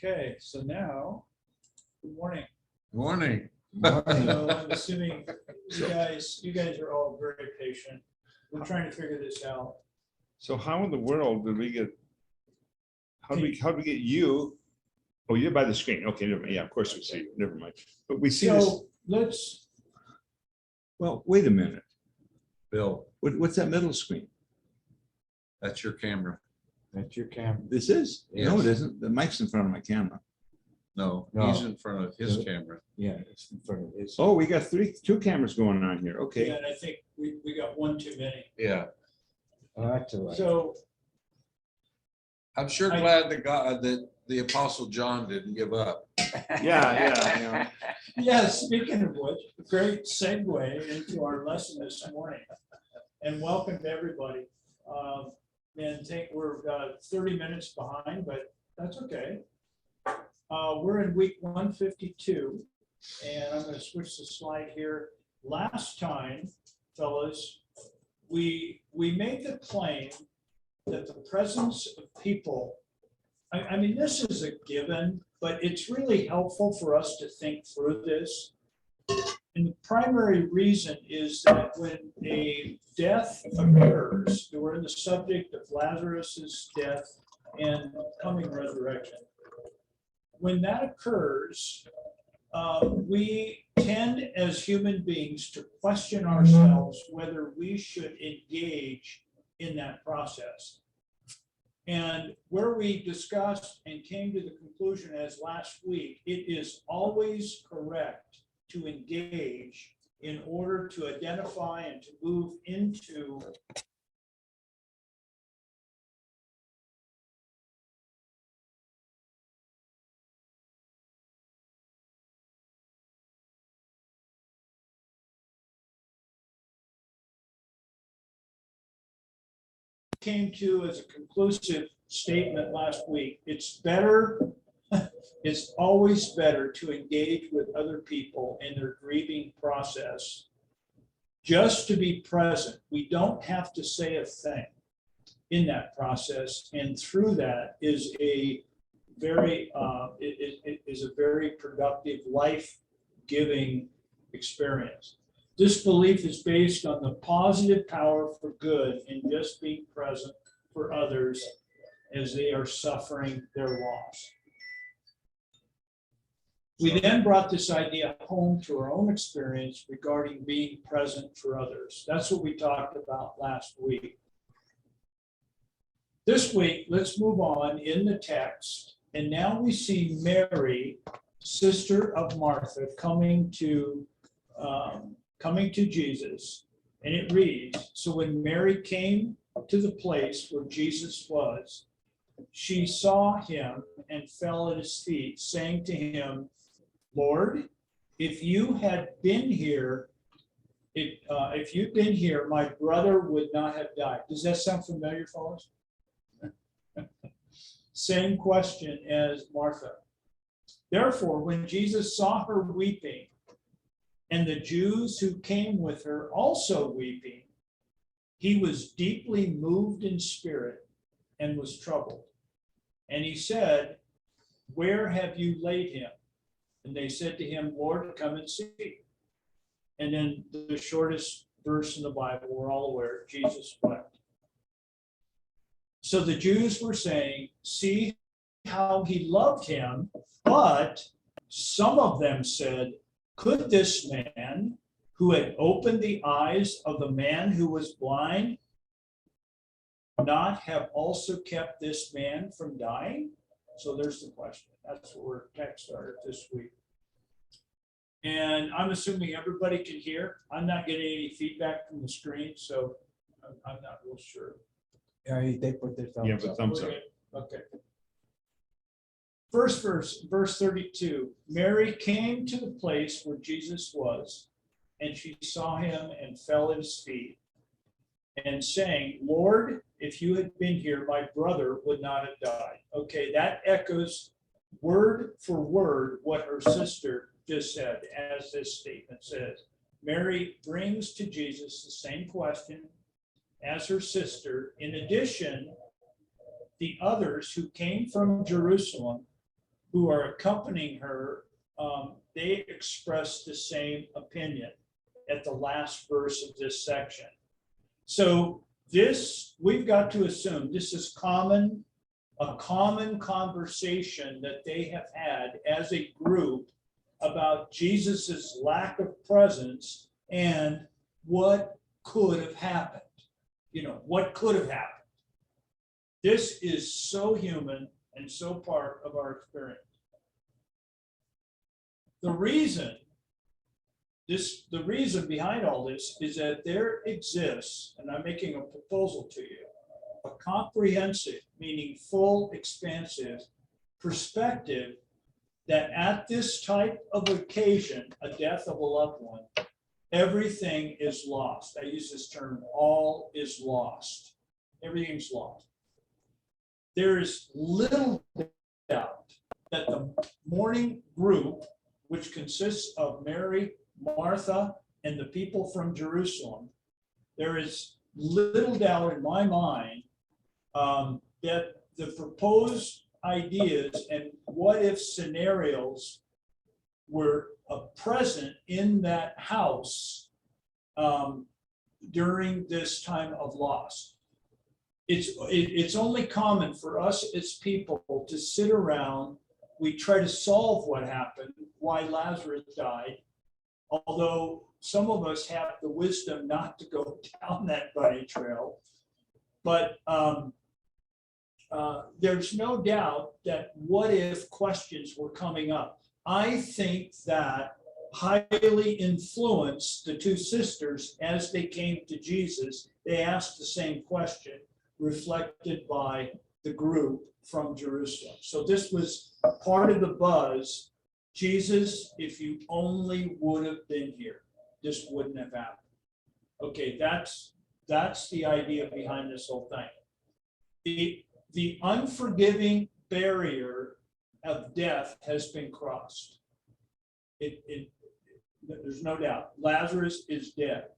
Okay, so now, good morning. Morning. So I'm assuming you guys are all very patient. We're trying to figure this out. So how in the world did we get? How do we get you? Oh, you're by the screen. Okay, never mind. Yeah, of course we see you. Never mind. But we see this. So let's, Well, wait a minute. Bill, What's that middle screen? that's your camera. That's your camera. This is? No, Yes. it isn't. The mic's in front of my camera. No, No. he's in front of his Yeah. camera. Yeah, it's in front of his. Oh, we got two cameras going on here. yeah, Okay. and I think we got one too many. Yeah, Oh, that's all right. So, I'm sure glad that God, that the Apostle John didn't give up. Yeah. yeah, speaking of which, great segue into our lesson this morning. And welcome to everybody. And we're 30 minutes behind, but that's okay. We're in week 152, and I'm going to switch the slide here. Last time, fellas, we made the claim that the presence of people, I mean, this is a given, but it's really helpful for us to think through this. And the primary reason is that when a death occurs, we're in the subject of Lazarus's death and coming resurrection. When that occurs, we tend as human beings to question ourselves whether we should engage in that process. And where we discussed and came to the conclusion as last week, it is always correct to engage in order to identify and to move into came to as a conclusive statement last week. It's better, it's always better to engage with other people in their grieving process. Just to be present. We don't have to say a thing in that process. And through that is a very, it is a very productive, life-giving experience. This belief is based on the positive power for good in just being present for others as they are suffering their loss. We then brought this idea home to our own experience regarding being present for others. That's what we talked about last week. This week, let's move on in the text. And now we see Mary, sister of Martha, coming to Jesus, and it reads, so when Mary came to the place where Jesus was, she saw him and fell at his feet, saying to him, Lord, if you had been here, if you'd been here, my brother would not have died. Does that sound familiar, fellas? Same question as Martha. Therefore, when Jesus saw her weeping, and the Jews who came with her also weeping, he was deeply moved in spirit and was troubled. And he said, where have you laid him? And they said to him, Lord, come and see. And then the shortest verse in the Bible, we're all aware, Jesus wept. So the Jews were saying, see how he loved him, but some of them said, could this man who had opened the eyes of the man who was blind not have also kept this man from dying? So there's the question. That's what we're text started this week. And I'm assuming everybody can hear. I'm not getting any feedback from the screen, so I'm not real sure. Yeah, they put their Yeah, thumbs but up. thumbs up. Okay. First verse 32, Mary came to the place where Jesus was, and she saw him and fell at his feet, and saying, Lord, if you had been here, my brother would not have died. Okay, that echoes word for word what her sister just said, as this statement says. Mary brings to Jesus the same question as her sister. In addition, the others who came from Jerusalem who are accompanying her, they express the same opinion at the last verse of this section. So this, we've got to assume this is a common conversation that they have had as a group about Jesus's lack of presence and what could have happened. You know, what could have happened. This is so human and so part of our experience. The reason behind all this is that there exists, and I'm making a proposal to you, a comprehensive, meaning full, expansive perspective that at this type of occasion, a death of a loved one, everything is lost. I use this term, all is lost. Everything's lost. There is little doubt that the mourning group, which consists of Mary, Martha, and the people from Jerusalem, there is little doubt in my mind that the proposed ideas and what if scenarios were present in that house during this time of loss. It's only common for us as people to sit around. We try to solve what happened, why Lazarus died, although some of us have the wisdom not to go down that bunny trail. But there's no doubt that what if questions were coming up. I think that highly influenced the two sisters as they came to Jesus. They asked the same question, reflected by the group from Jerusalem. So this was part of the buzz. Jesus, if you only would have been here, this wouldn't have happened. Okay, that's the idea behind this whole thing. The unforgiving barrier of death has been crossed. There's no doubt. Lazarus is dead.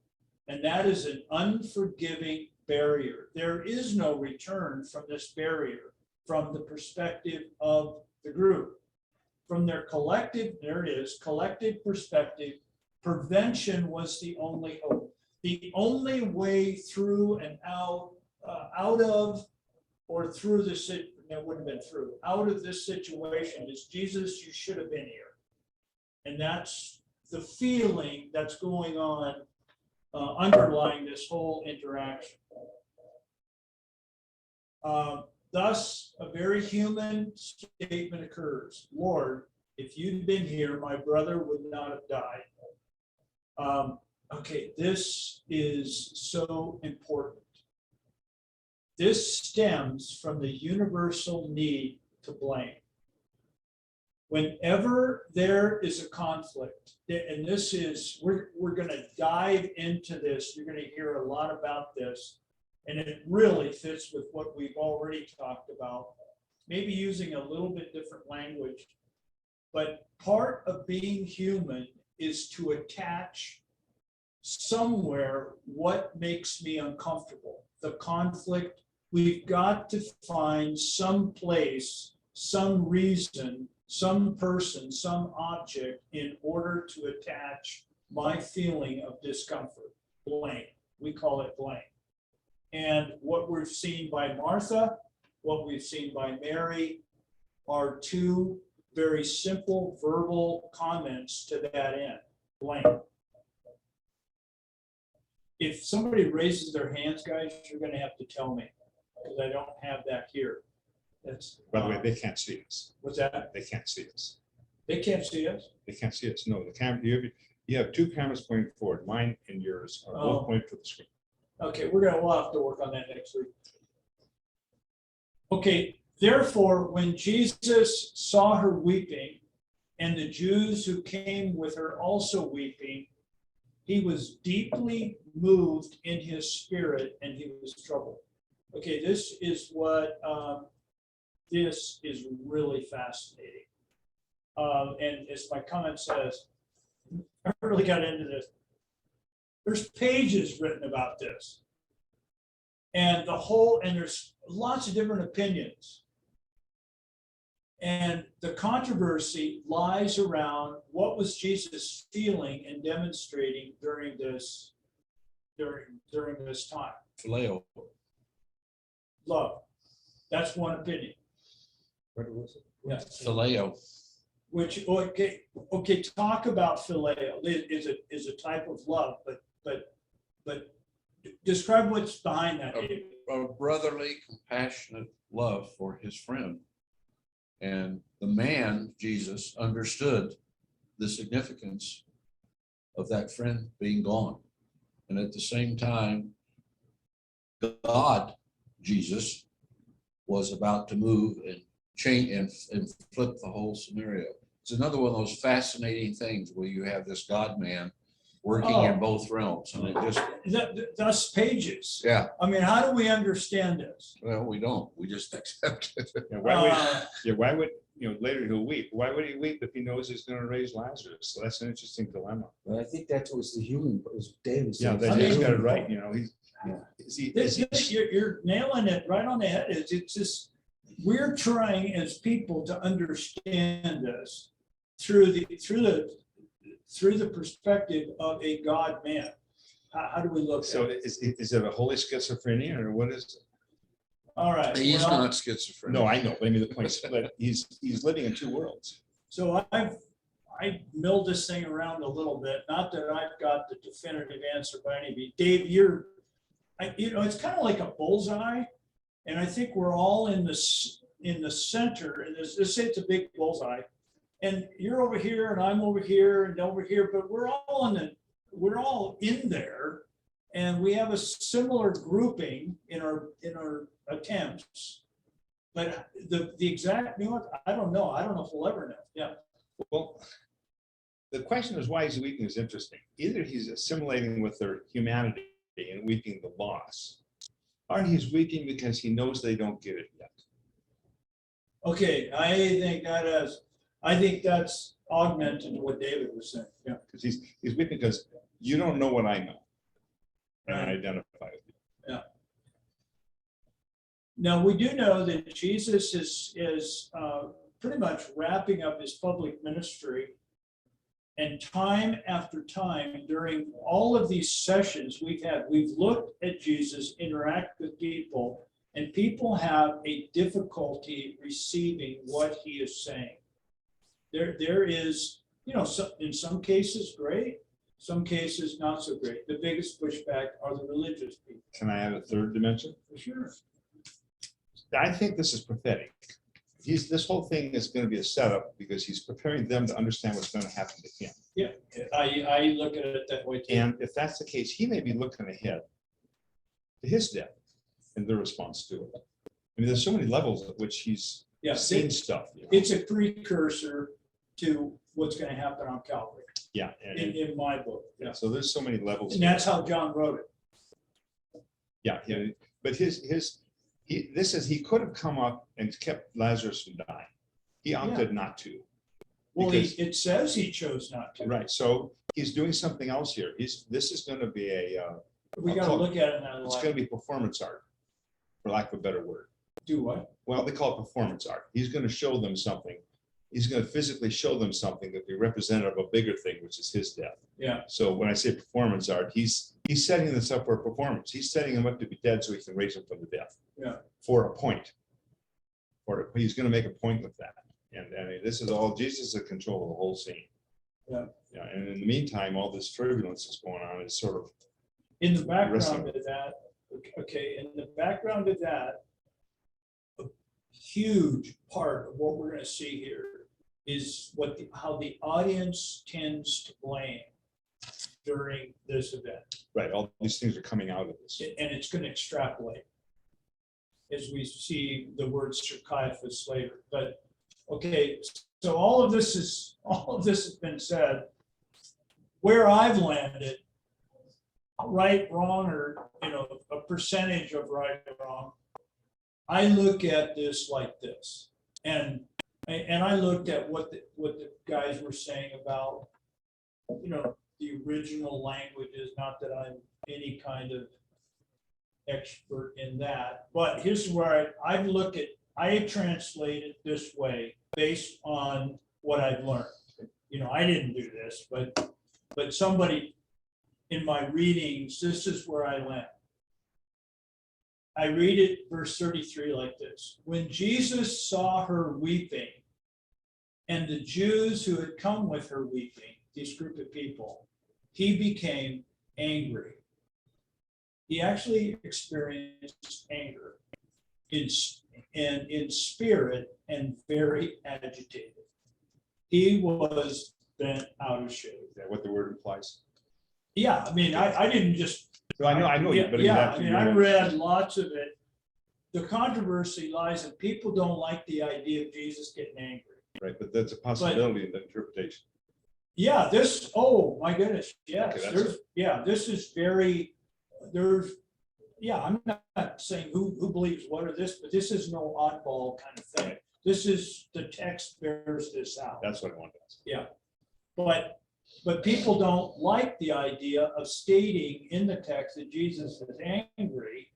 And that is an unforgiving barrier. There is no return from this barrier from the perspective of the group. From their collective, there it is, collective perspective, prevention was the only hope. The only way through and out of or through this, that wouldn't have been through, out of this situation is Jesus, you should have been here. And that's the feeling that's going on underlying this whole interaction. Thus, a very human statement occurs. Lord, if you'd been here, my brother would not have died. Okay, this is so important. This stems from the universal need to blame. Whenever there is a conflict, and this is, we're going to dive into this, you're going to hear a lot about this, and it really fits with what we've already talked about, maybe using a little bit different language. But part of being human is to attach somewhere what makes me uncomfortable. The conflict, we've got to find some place, some reason, some person, some object in order to attach my feeling of discomfort. Blame. We call it blame. And what we've seen by Martha, what we've seen by Mary are two very simple verbal comments to that end. Blame. If somebody raises their hands, guys, you're going to have to tell me because I don't have that here. That's, By the way, they can't see us. what's that? They can't see us. They can't see us. They can't see us. No, the camera, you have two cameras pointing forward. Mine and yours are both pointing to the screen. Okay, we'll have to work on that next week. Okay, therefore, when Jesus saw her weeping, and the Jews who came with her also weeping, he was deeply moved in his spirit, and he was troubled. Okay, this is what this is really fascinating. And as my comment says, I really got into this. There's pages written about this. And there's lots of different opinions. And the controversy lies around what was Jesus feeling and demonstrating during this time. Phileo. Love. That's one opinion. What was it? Yeah. Phileo. Which, okay, talk about phileo is a type of love, but describe what's behind that. David. A brotherly, compassionate love for his friend. And the man, Jesus, understood the significance of that friend being gone. And at the same time, God, Jesus, was about to move and change and flip the whole scenario. It's another one of those fascinating things where you have this God man working in both realms. And it just, Thus pages. yeah, I mean, how do we understand this? well, we don't, we just accept it. Yeah, why Uh, would, later he'll weep. Why would he weep if he knows he's gonna raise Lazarus? So that's an interesting dilemma. Well, I think that was the human, was David. Yeah, said. that he's got it right, he's. Yeah. You're nailing it right on the head. It's just, we're trying as people to understand this through the perspective of a God man. How do we look So at it? is it a holy schizophrenia or what is it? All right. He's well, not schizophrenic. No, I know, but I mean, the point is, but he's living in two worlds. So I milled this thing around a little bit, not that I've got the definitive answer by any means. Dave, it's kind of like a bullseye. And I think we're all in the center, and let's say it's a big bullseye. And you're over here and I'm over here and over here, but we're all in there. And we have a similar grouping in our attempts. But the exact nuance, I don't know. I don't know if we'll ever know. Yeah. Well, the question is why he's weeping is interesting. Either he's assimilating with their humanity and weeping the loss, or he's weeping because he knows they don't get it yet. Okay, I think that's augmented to what David was saying. Yeah. Because he's weeping because you don't know what I know. And I Right. identify with you. Now, we do know that Jesus is pretty much wrapping up his public ministry. And time after time, during all of these sessions we've looked at Jesus interact with people, and people have a difficulty receiving what he is saying. There is, in some cases, great, some cases not so great. The biggest pushback are the religious people, Can I add a third dimension? for sure. I think this is prophetic. This whole thing is going to be a setup because he's preparing them to understand what's going to happen to him. Yeah, I look at it that way too. And if that's the case, he may be looking ahead to his death and their response to it. I mean, there's so many levels at which he's Yeah, seen stuff. it's a precursor to what's going to happen on Calvary, Yeah. And in my book. Yeah. so there's so many levels. And that's how John wrote it. Yeah, but he could have come up and kept Lazarus from dying. He opted not to. Well, Because- it says he chose not to. Right, so he's doing something else here. This is going to be We got to look at it in that it's light. going to be performance art, for lack of a better word. Do what? Well, they call it performance art. He's going to show them something. He's going to physically show them something that be representative of a bigger thing, which is his death. Yeah. So when I say performance art, he's setting this up for a performance. He's setting him up to be dead so he can raise him from the death. Yeah. For a point. He's going to make a point with that. And this is all, Jesus is in control of the whole scene. Yeah. Yeah. And in the meantime, all this turbulence that's going on is sort of, In the background Wrestling. of that, okay, in the background of that, a huge part of what we're going to see here is how the audience tends to blame during this event. right, all these things are coming out of this. And it's going to extrapolate as we see the words Caiaphas later. But, okay, so all of this has been said. Where I've landed, right, wrong, or, a percentage of right or wrong, I look at this like this. And I looked at what the guys were saying about, the original languages, not that I'm any kind of expert in that, but here's where I've looked at I translate it this way based on what I've learned. You know, I didn't do this, but somebody in my readings, this is where I went. I read it, verse 33, like this. When Jesus saw her weeping, and the Jews who had come with her weeping, this group of people, he became angry. He actually experienced anger in spirit and very agitated. He was bent out of shape. Is that what the word implies? Yeah, I mean, I didn't just. So I know you, but Yeah, that's I mean, I read lots of it. The controversy lies in people don't like the idea of Jesus getting angry. right, but that's a possibility in the interpretation. Yeah, this, oh my goodness, yes, Okay, this is very, I'm not saying who believes what or this, but this is no oddball kind of thing. This is, the text bears this out. That's what I wanted to ask. But people don't like the idea of stating in the text that Jesus is angry.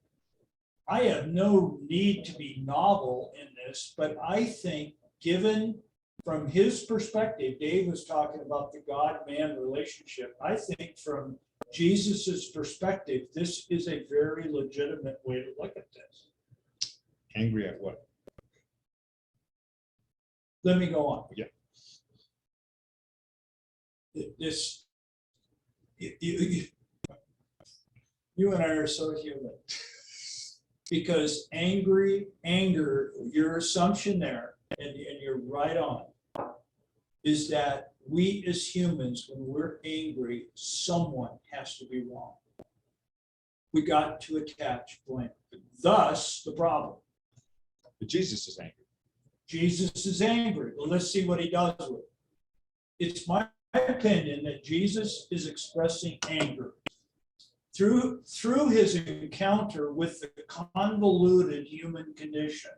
I have no need to be novel in this, but I think given from his perspective, Dave was talking about the God-man relationship. I think from Jesus's perspective, this is a very legitimate way to look at this. Angry at what? Let me go on. Yeah. This, you and I are so human. Because anger, your assumption there, and you're right on, is that we as humans, when we're angry, someone has to be wrong. We got to attach blame. Thus, the problem. But Jesus is angry. Jesus is angry. Well, let's see what he does with it. It's my opinion that Jesus is expressing anger through his encounter with the convoluted human condition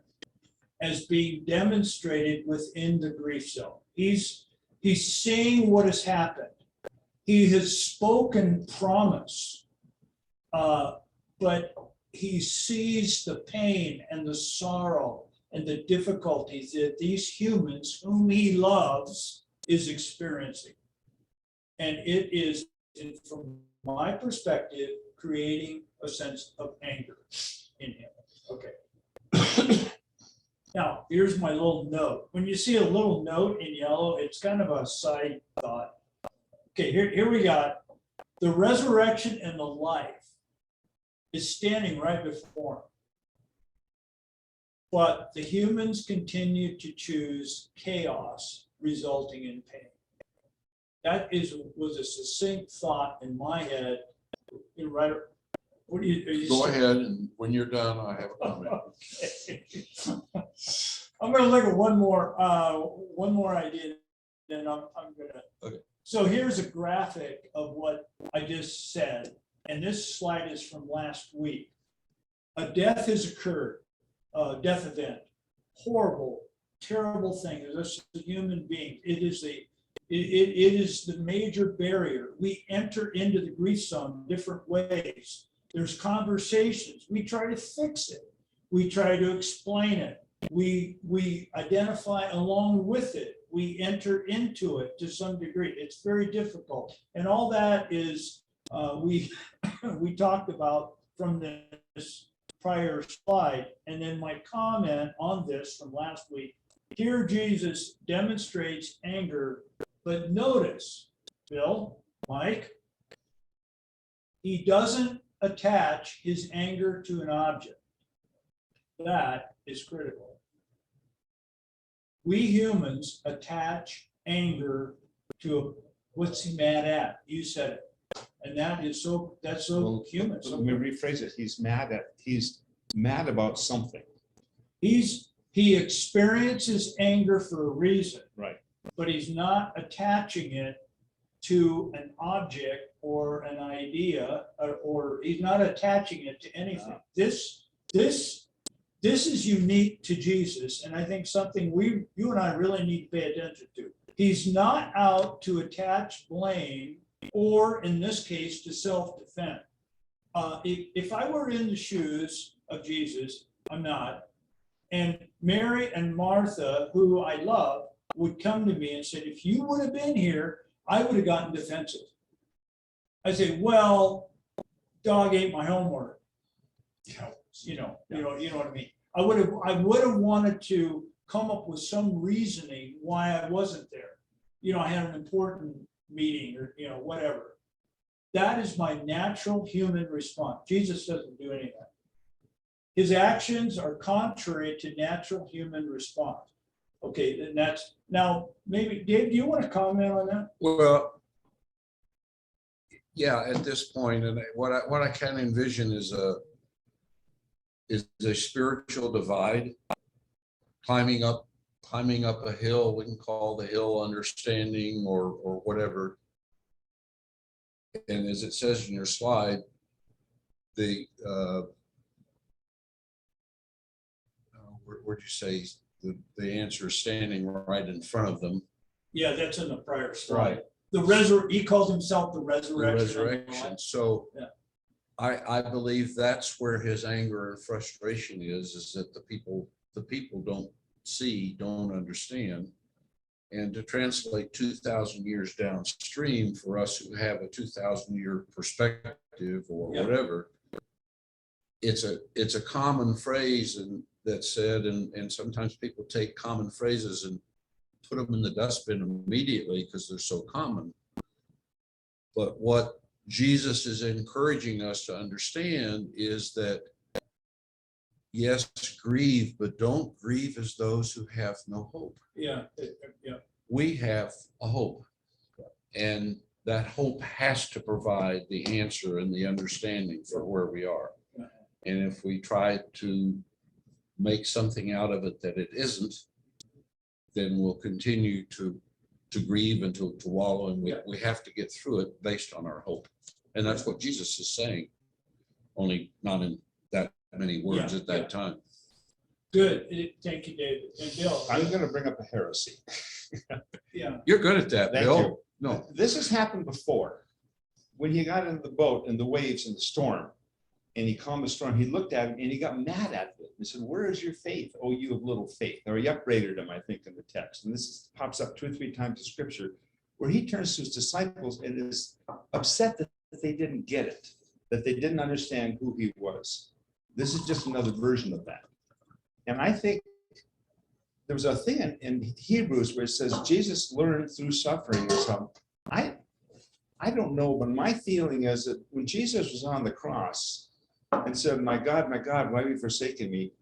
as being demonstrated within the grief zone. He's seeing what has happened. He has spoken promise, but he sees the pain and the sorrow and the difficulties that these humans whom he loves is experiencing. And it is, from my perspective, creating a sense of anger in him. Okay. Now, here's my little note. When you see a little note in yellow, it's kind of a side thought. Okay, here we got the resurrection and the life is standing right before him. But the humans continue to choose chaos, resulting in pain. That was a succinct thought in my head. Right? What do you Go ahead, and when you're done, I have a comment. Okay. I'm going to look at one more idea, then I'm going to. Okay. So here's a graphic of what I just said, and this slide is from last week. A death has occurred, a death event, horrible, terrible thing. As a human being, it is the major barrier. We enter into the grief zone different ways. There's conversations. We try to fix it. We try to explain it. We identify along with it. We enter into it to some degree. It's very difficult. And all that is, we talked about from this prior slide. And then my comment on this from last week, here Jesus demonstrates anger, but notice, Bill, Mike, he doesn't attach his anger to an object. That is critical. We humans attach anger to what's he mad at? You said it. And that's so Well, human. Let me rephrase it. He's mad about something. He experiences anger for a reason. Right. But he's not attaching it to an object or an idea, or he's not attaching it to anything. This is unique to Jesus, and I think something you and I really need to pay attention to. He's not out to attach blame, or in this case, to self-defense. If I were in the shoes of Jesus, I'm not, And Mary and Martha, who I love, would come to me and said, if you would have been here, I would have gotten defensive. I say, well, dog ate my homework. You know what I mean? I would have wanted to come up with some reasoning why I wasn't there. I had an important meeting or, whatever. That is my natural human response. Jesus doesn't do any of that. His actions are contrary to natural human response. Okay, and that's, now, maybe, Dave, do you want to comment on that? Well, yeah, at this point, and what I can envision is a spiritual divide, climbing up a hill. We can call the hill understanding or whatever. And as it says in your slide, where'd you say the answer is standing right in front of them? Yeah, that's in the prior slide. The he calls himself the The resurrection. resurrection. So Yeah. I believe that's where his anger and frustration is that the people don't see, don't understand. And to translate 2,000 years downstream for us who have a 2,000-year perspective or Yeah. whatever, it's a common phrase and that's said, and sometimes people take common phrases and put them in the dustbin immediately because they're so common. But what Jesus is encouraging us to understand is that, yes, grieve, but don't grieve as those who have no hope. Yeah. We have a hope, and that hope has to provide the answer and the understanding for where we are. And if we try to make something out of it that it isn't, then we'll continue to grieve and to wallow, and we have to get through it based on our hope. And that's what Jesus is saying, only not in that many words at that time. Good. Thank you, David. And Bill. I'm going to bring up a heresy. Yeah. You're good at that, Thank Bill. you. No, This has happened before. When he got into the boat and the waves and the storm, and he calmed the storm, he looked at him and he got mad at it. He said, "Where is your faith? Oh, you have little faith." Or he upbraided him, I think, in the text. And pops up 2 or 3 times in scripture, where he turns to his disciples and is upset that they didn't get it, that they didn't understand who he was. This is just another version of that. And I think there was a thing in Hebrews where it says Jesus learned through suffering or something. I don't know, but my feeling is that when Jesus was on the cross and said, my God, why have you forsaken me?"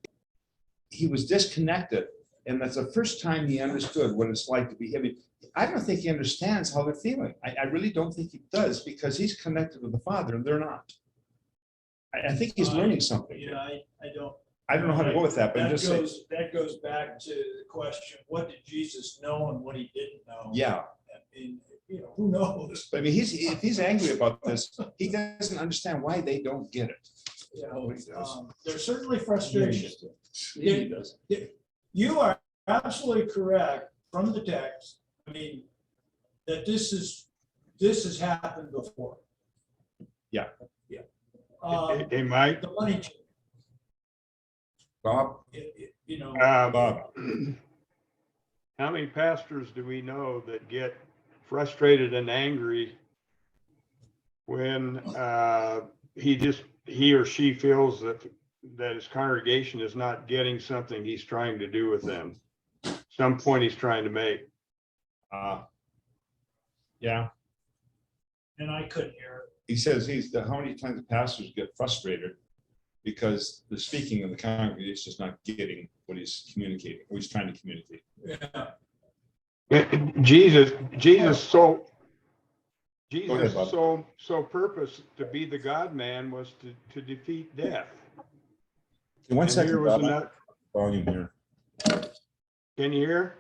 He was disconnected. And that's the first time he understood what it's like to be heavy. I don't think he understands how they're feeling. I really don't think he does, because he's connected with the Father and they're not. I think he's learning something. Yeah, I don't know how to go with that, but I'm just saying. That goes back to the question, what did Jesus know and what he didn't know? Yeah. And, who knows? But I mean, if he's angry about this, he doesn't understand why they don't get it. There's certainly frustration. He does. You are absolutely correct from the text. I mean, that this has happened before. Yeah. Yeah. Hey, Mike, The money, Bob, Bob. how many pastors do we know that get frustrated and angry when he or she feels that his congregation is not getting something he's trying to do with them, some point he's trying to make? Yeah. and I couldn't hear He says how many times the pastors get frustrated because the speaking of the congregation is not getting what he's communicating, what he's trying to communicate. it. Yeah. Jesus Go ahead, Bob. so purpose to be the God man was to defeat death. One And second, here was Bob. another- Volume here. Can you hear?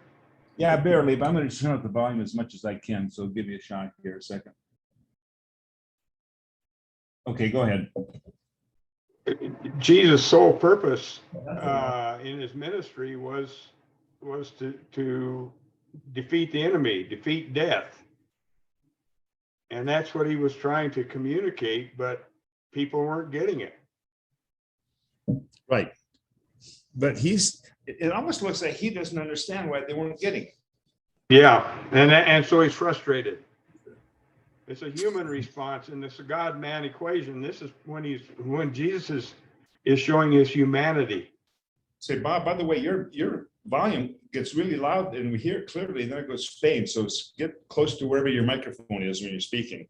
Yeah, barely, but I'm going to turn up the volume as much as I can. So give me a shot here a second. Okay, go ahead. Jesus' sole purpose in his ministry was to defeat the enemy, defeat death. And that's what he was trying to communicate, but people weren't getting it. Right. But it almost looks like he doesn't understand why they weren't getting it. Yeah, and so he's frustrated. It's a human response, and it's a God-man equation. This is when Jesus is showing his humanity. Say, Bob, by the way, your volume gets really loud and we hear it clearly, and then it goes faint. So get close to wherever your microphone is when you're speaking.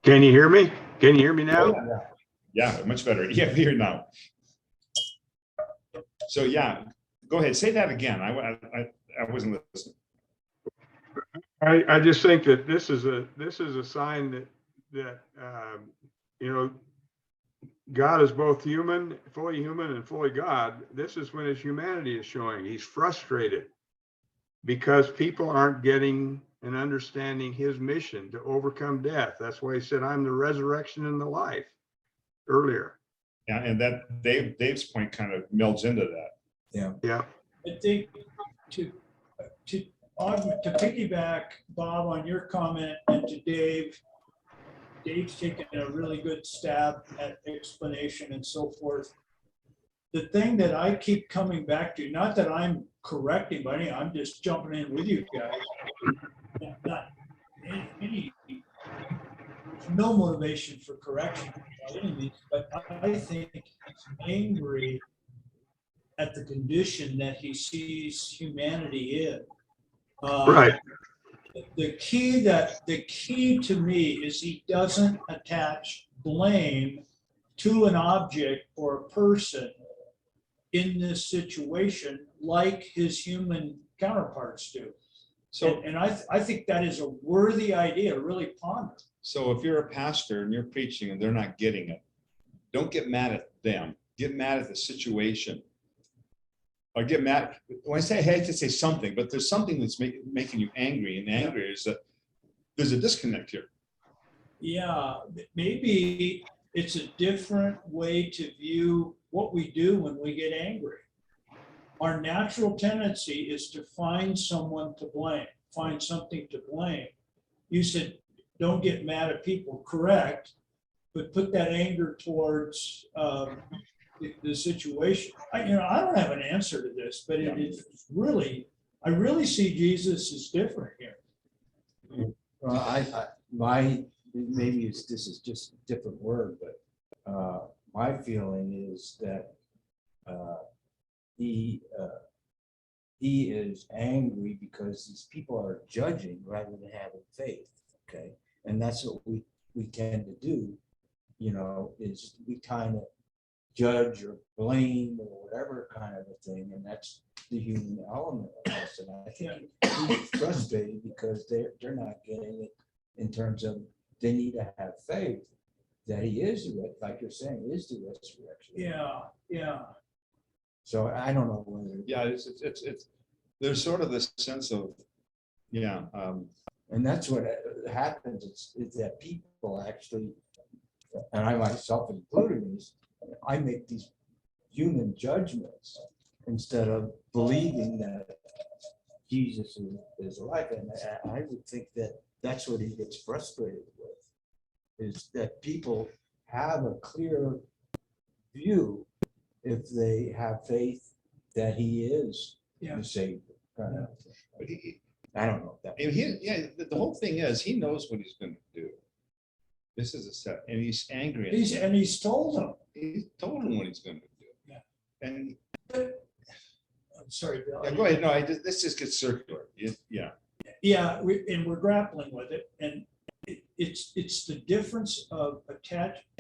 Can you hear me? Can you hear me now? Oh, yeah, much better. Yeah, we hear now. So yeah, go ahead. Say that again. I wasn't listening. I just think that this is a sign that you know, God is both human and fully God. This is when his humanity is showing. He's frustrated because people aren't getting and understanding his mission to overcome death. That's why he said, "I'm the resurrection and the life," earlier. Yeah, and that Dave's point kind of melds into that. Yeah. I think to piggyback, Bob, on your comment, and to Dave's taken a really good stab at explanation and so forth. The thing that I keep coming back to, not that I'm correcting, but I'm just jumping in with you guys. Not any no motivation for correction by any means, but I think he's angry at the condition that he sees humanity in. Right. The key to me is he doesn't attach blame to an object or a person in this situation like his human counterparts do. So, And I think that is a worthy idea to really ponder. so if you're a pastor and you're preaching and they're not getting it, don't get mad at them. Get mad at the situation. Or get mad. When I say, I hate to say something, but there's something that's making you angry, and anger is that there's a disconnect here. Yeah, maybe it's a different way to view what we do when we get angry. Our natural tendency is to find someone to blame, find something to blame. You said, don't get mad at people, correct, but put that anger towards the situation. I don't have an answer to this, but it is really, I really see Jesus as different here. Well, maybe this is just a different word, but my feeling is that he is angry because these people are judging rather than having faith. Okay, and that's what we tend to do. Is we kind of judge or blame or whatever kind of a thing, and that's the human element of this. And I think he's frustrated because they're not getting it in terms of they need to have faith that he is like you're saying, is the resurrection. Yeah. So I don't know whether. Yeah, it's there's sort of this sense of, And that's what happens, is that people actually, and I myself included, I make these human judgments instead of believing that Jesus is alive. And I would think that that's what he gets frustrated with, is that people have a clear view if they have faith that he is the Savior. but I don't know. the whole thing is, he knows what he's going to do. This is a set, and he's angry. He's told them. He told him what he's going to do. Yeah. And I'm sorry, Bill. go ahead. No, this just gets circular. Yeah, we're grappling with it, and it's the difference of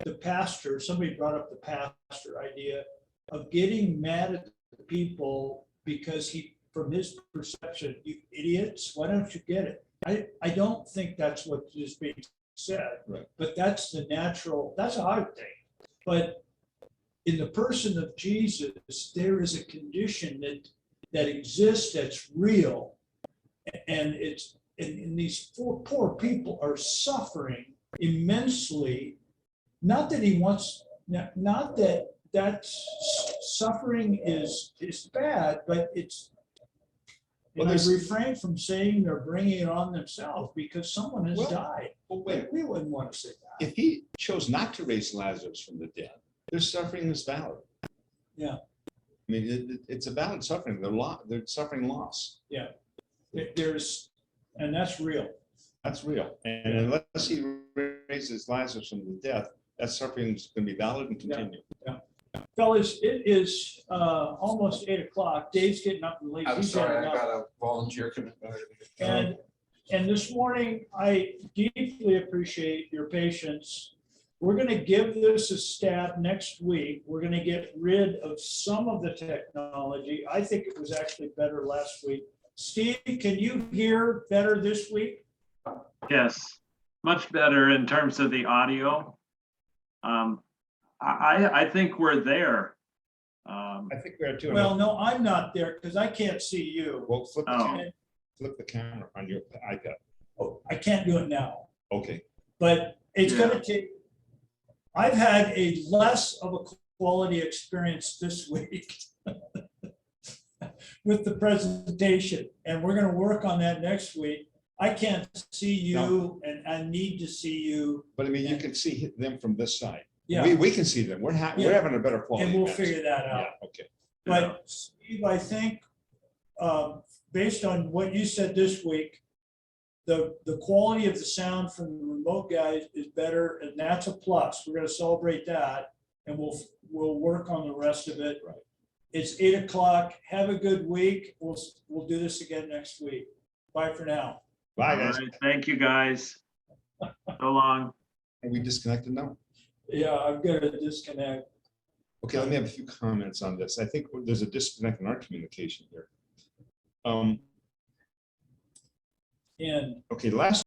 the pastor. Somebody brought up the pastor idea of getting mad at the people because from his perception, you idiots, why don't you get it? I don't think that's what is being said, right. But that's that's how I would think. But in the person of Jesus, there is a condition that exists that's real. And and these poor people are suffering immensely. Not that he wants, not that suffering is bad, but it's. Well, I refrain from saying they're bringing it on themselves because someone has died. Well, wait. We wouldn't want to say that. If he chose not to raise Lazarus from the dead, their suffering is valid. Yeah. I mean, it's about suffering, they're suffering loss. There's, and that's real. That's real. And unless he raises Lazarus from the death, that suffering is going to be valid and continue. Fellas, it is almost 8 o'clock. Dave's getting up and leaving. I'm sorry, I got a volunteer commitment. And this morning, I deeply appreciate your patience. We're gonna give this a stab next week. We're gonna get rid of some of the technology. I think it was actually better last week. Steve, can you hear better this week? Yes, much better in terms of the audio. I think we're there. I think we are too. Well, no, I'm not there because I can't see you. Well, Oh. flip the camera on your iPad. Oh, I can't do it now, Okay. but it's Yeah. gonna take. I've had a less of a quality experience this week with the presentation, and we're gonna work on that next week. I can't see you and I need to see you. But I mean, you can see them from this side. Yeah, We can see them. We're Yeah. having a better quality. and we'll message. figure that Yeah, out. okay. But Steve, I think, based on what you said this week, the quality of the sound from the remote guys is better, and that's a plus. We're gonna celebrate that, and we'll work on the rest of it. Right. It's 8 o'clock. Have a good week. We'll do this again next week. Bye for now. Bye, All guys. right, thank you, guys. So long. Are we disconnected now? Yeah, I'm gonna disconnect. Okay, let me have a few comments on this. I think there's a disconnect in our communication here. And Okay, last